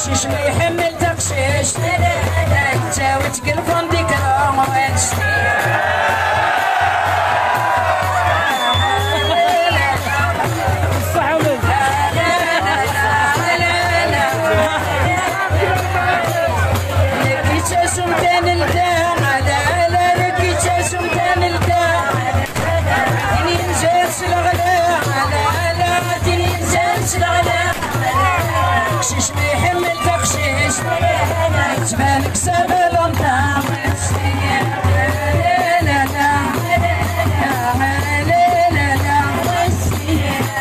بقشيش ما يحمل تقشيش تاوي تقلفون ديك الرومانس بقشيش ما يحمل تقشيش تبانك سبب انت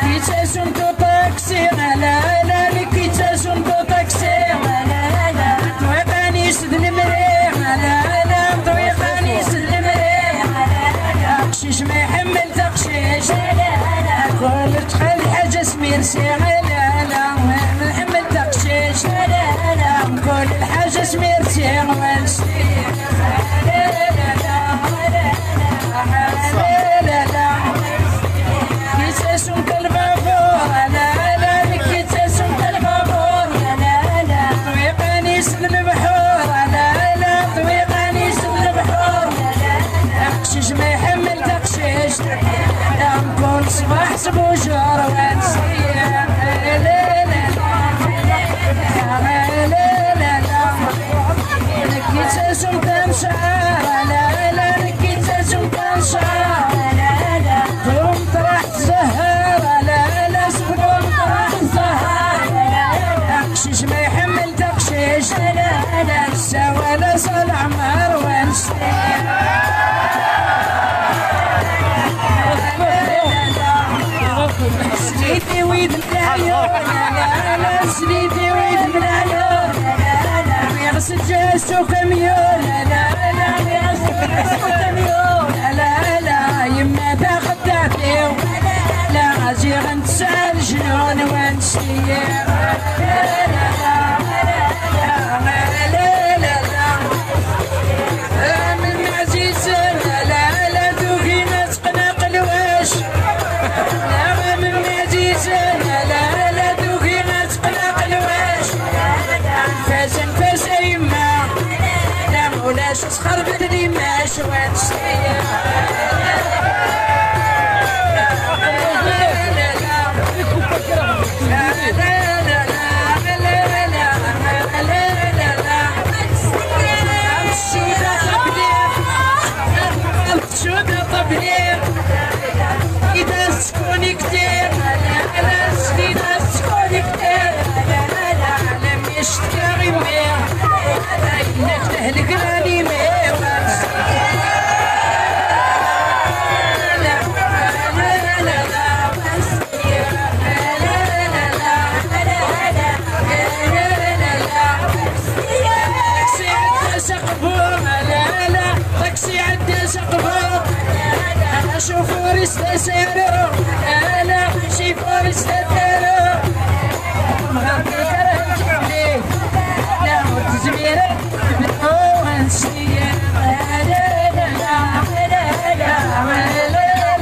كيتاسم تو طاكسي لا لا كيتاسم تو طاكسي طويقاني سد المريح لا لا طويقاني سد المريح بقشيش ما يحمل تقشيش كل تخلي حاجة سمير سيغي كل الحاجة سميرتي ونسي كيتاسم كالبابور لا لا كيتاسم كالبابور لا لا طويقاني سد البحور لا لا طويقاني سد البحور بقشيش ما يحمل تقشيش نكون صباح سبوجور ونسي كيتاسم كنشعر لا لا كيتاسم كنشعر لا لا دوم طرح تزهر لا لا سبقوم طرح تزهر بقشيش ما يحمل تقشيش لا لا سوا لا صال عمر ونسي سليتي ويد العيون لا لا سليتي ويد العيون سجاسو كميون لا لا كميون لا لا يما باخد تعطيو لا غازي غنتسال جنون ونسي من عزيز لا لا دوكي ما تقنق الواش لا من عزيز لا لا دوكي ما تقنق الواش فازن ولاش تخربت لي ماش ونسي شوده طبلير إذا سكوني كتير إذا سكوني كتير لم يشتكى غير إنك تهلك راني شوفوا رستسيرو انا شوفوا رستسيرو مغرب الكرم جيبلي لا وتزميرك بالقوة نسيا لا لا لا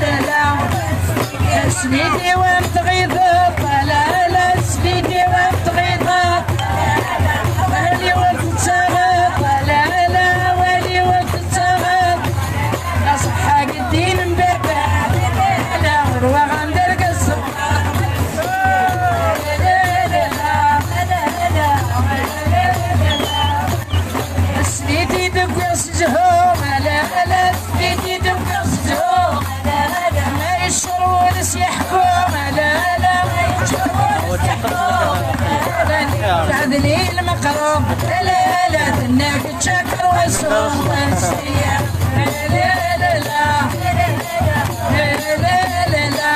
لا لا سنيدي ومتغيظة لا لا سنيدي ومتغيظة ولي وتتغيظ لا لا ولي وتتغيظ أصحى قدين عذلي المقروم لا لا تناك تشكر وصوم نسيا لا لا لا لا لا لا لا